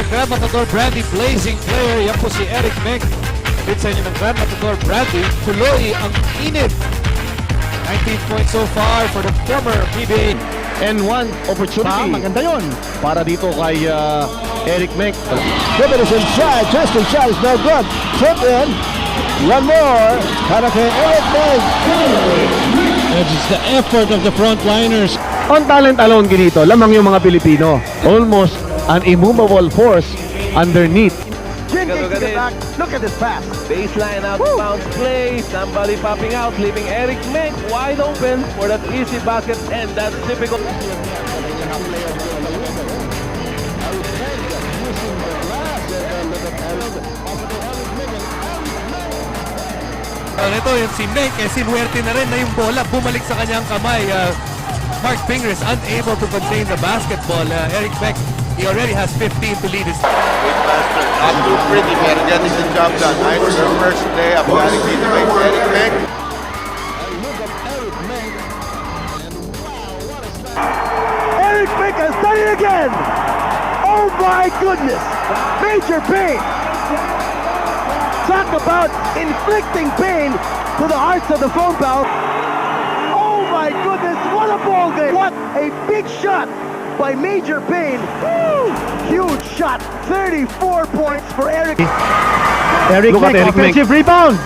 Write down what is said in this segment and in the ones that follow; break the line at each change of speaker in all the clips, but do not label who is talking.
Grand Matador Brandy blazing player. Yan po si Eric Meng. Bit sa inyo ng Grand Matador Brandy. Tuloy ang init. 19 points so far for the former PBA.
And one opportunity.
Maganda yun.
Para dito kay Eric Meng.
Give it is inside. Testing shot is no good. Trip in. One more. Para kay Eric Meng.
It's the effort of the frontliners.
On talent alone, Ginito, lamang yung mga Pilipino. Almost an immovable force underneath.
Jim takes it back. Look at this pass.
Baseline out of bounds play. Somebody popping out, leaving Eric Meng wide open for that easy basket, and that's typical.
Ito yung si Meng, sinuwerte na rin na yung bola bumalik sa kanyang kamay. Mark Fingers unable to contain the basketball. Eric Meng, he already has 15 to lead his.
Master, not too pretty, pero getting the job done. Nice for the first day of batting teammate Eric Meng.
Eric Meng has done it again. Oh my goodness. Major pain. Talk about inflicting pain to the hearts of the phone pal. Oh my goodness, what a ball game. What a big shot by Major Payne. Woo! Huge shot. 34 points for Eric.
Eric
Look at
Meng,
Eric Meng.
offensive rebound.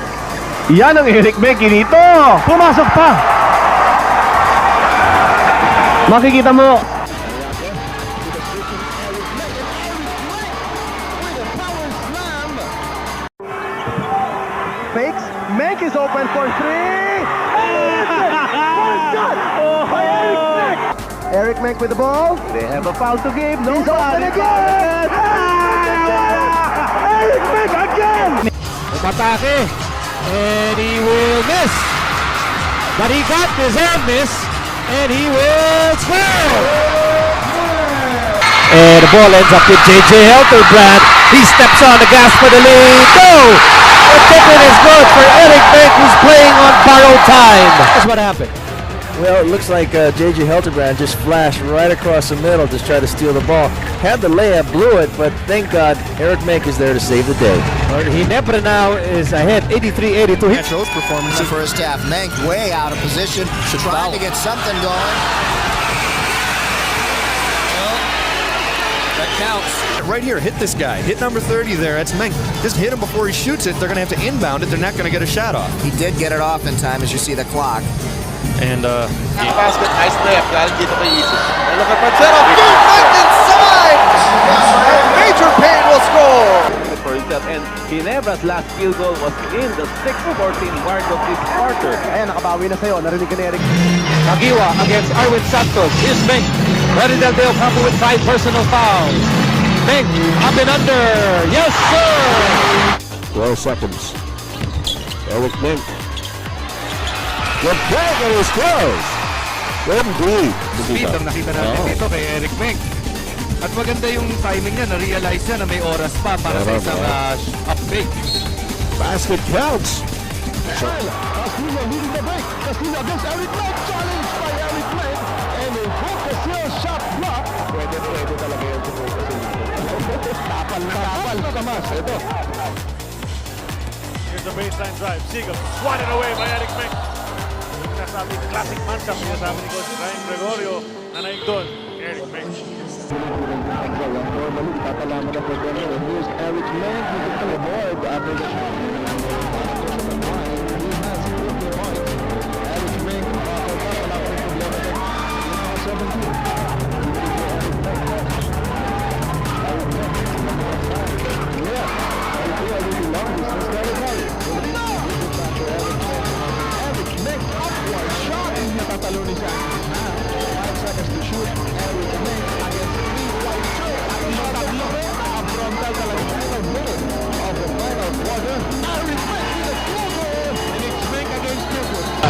Yan ang Eric Meng, Ginito. Pumasok pa. Makikita mo.
Fakes. Meng is open for three. One shot by Eric Meng. Eric Meng with the ball.
They have a foul to give.
He's open again. Eric Meng again.
Patake, and he will miss. But he got his hand miss, and he will score. And the ball ends up with J.J. Helterbrand. He steps on the gas for the lead. Go! The ticket is good for Eric Meng, who's playing on borrowed time. That's what happened.
Well, it looks like J.J. Helterbrand just flashed right across the middle to try to steal the ball. Had the layup, blew it, but thank God Eric Meng is there to save the day.
Ginebra now is ahead, 83-82.
Metro's performance the first half. Meng way out of position, trying to get something going.
That counts. Right here, hit this guy. Hit number 30 there. That's Meng. Just hit him before he shoots it. They're going to have to inbound it. They're not going to get a shot off.
He did get it off in time, as you see the clock.
And,
Basket, nice layup. Galing dito kay Isis. And look at Marcelo. Boom! Back inside! Major Payne will score!
For himself, and Ginebra's last field goal was in the 6-14 mark of this quarter.
Ayan, nakabawi na sa'yo. Narinig ka ni Eric.
Agiwa against Arwin Santos. Here's Meng. Ready Del Deo Campo with 5 personal fouls. Meng up and under. Yes, sir!
12 seconds. Eric Meng. The bracket is closed. Indeed.
Speed ang nakita natin dito kay Eric Meng. At maganda yung timing niya. Na-realize niya na may oras pa para sa isang up-fake.
Basket counts. Castillo leading the break. Castillo against Eric Meng. Challenge by Eric Meng. And a hook Castillo shot block. Pwede talaga yung support Castillo. Tapal na Kamas. Ito.
Here's the baseline drive. Seagull swatted away by Eric Meng. Yung nasabi, classic matchup niya sabi ni Coach Ryan Gregorio na naig doon. Eric Meng.
Normally, tatalaman na po doon. Here's Eric Meng. He can avoid the average. Eric Meng. Wala pa rin problema. 17.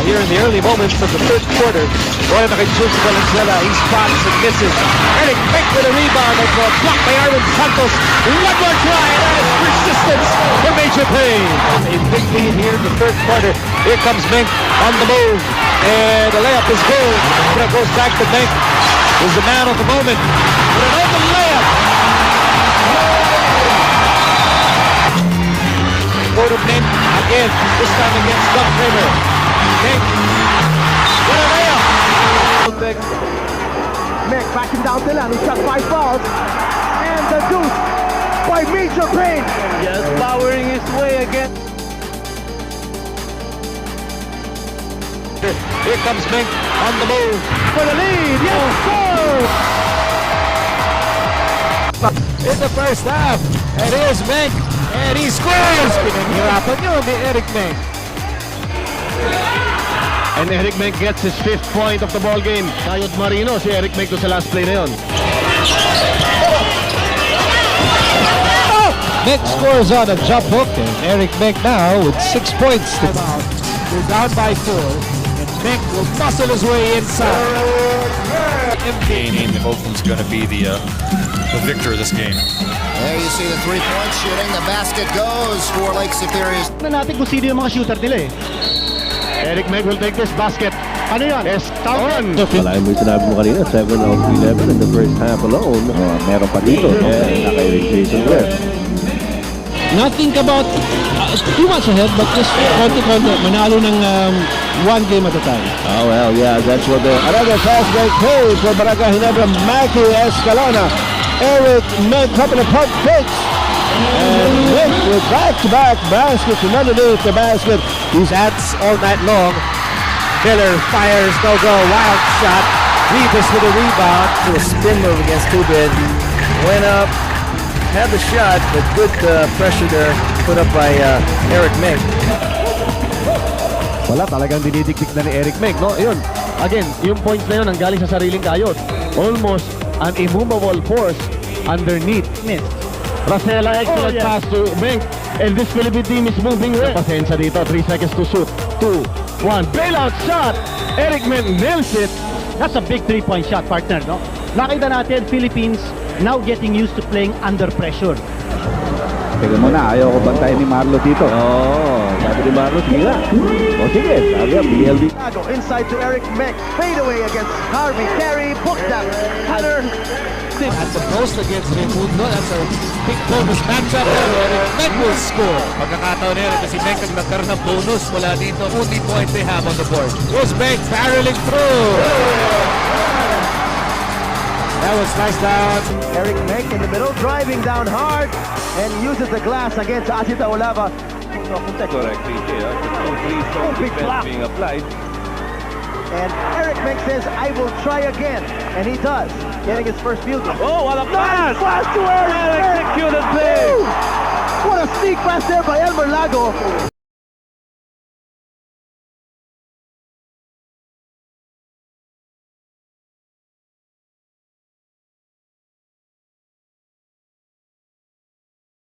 Here in the early moments of the third quarter, Roy Makachus Valenzuela, he spots and misses. Eric Meng with a rebound and blocked by Arwin Santos. One more try, and that is persistence for Major Payne. A big lead here in the third quarter. Here comes Meng on the move, and the layup is good. But it goes back to Meng, who's the man of the moment. With an open layup. again, this time against Doug Kramer. Mink, what a layup!
Mick backing down to Lan, who shot 5 fouls. And the deuce by Major Payne.
Just powering his way again.
Here comes Mink on the move for the lead. Yes, sir! In the first half, and here's Mink, and he scores! Pinaghirapan yun ni Eric Mink.
And Eric Mink gets his 5th point of the ball game. Kayod Marino, si Eric Mink doon sa last play na yun.
Mink scores on a jump hook, and Eric Mink now with 6 points. They're down by 4, and Mink will muscle his way inside.
Game that Oakland's going to be the victor of this game.
There you see the three-point shooting. The basket goes for Lake Superior.
Na natin kung sino yung mga shooter nila eh.
Eric Mink will take this basket.
Ano yan?
Yes, count.
Wala mo yung sinabi mo kanina, 7 of 11 in the first half alone. Meron pa dito. Naka-Eric Jason Ware.
Not think about too much ahead, but just konti-konti. Manalo ng one game at a time.
Oh, well, yeah, that's what another fast break play for Barangay Ginebra, Mackie Escalona. Eric Mink, couple of pump fakes. And Mink with back-to-back baskets from underneath the basket.
He's at all night long. Miller fires, no go, wild shot. Rivas with a rebound.
To a spin move against Tubin. Went up, had the shot, but good pressure there put up by Eric Mink.
Wala, talagang dinidikdik na ni Eric Mink, no? Yun, again, yung points na yun ang galing sa sariling kayod. Almost an immovable force underneath. Racela, excellent pass to Mink. And this Philippine team is moving well. Pasensya dito, 3 seconds to shoot. 2, 1, bailout shot! Eric Mink nails it.
That's a big 3-point shot, partner, no? Nakita natin, Philippines now getting used to playing under pressure.
Teka muna, ayaw ko bantayan ni Marlo dito. Oo, sabi ni Marlo, sige nga. O sige, sabi ang BLD.
Inside to Eric Mink, fade away against Harvey Carey, book that. Hunter,
At the post against Raimundo, that's a big bonus matchup. Eric Mink will score. Pagkakataon nila kasi Mink ang nagkaroon ng bonus mula dito. Only point they have on the board. Here's Mink barreling through. That was nice down.
Eric Mink in the middle, driving down hard, and uses the glass against Asita Olava.
Correct, PJ.
Big block.
Being applied.
And Eric Mink says, I will try again. And he does, getting his first field goal.
Oh, what a pass!
Pass to Eric Mink!
Executed play!
Woo! What a sneak pass there by Elmer Lago.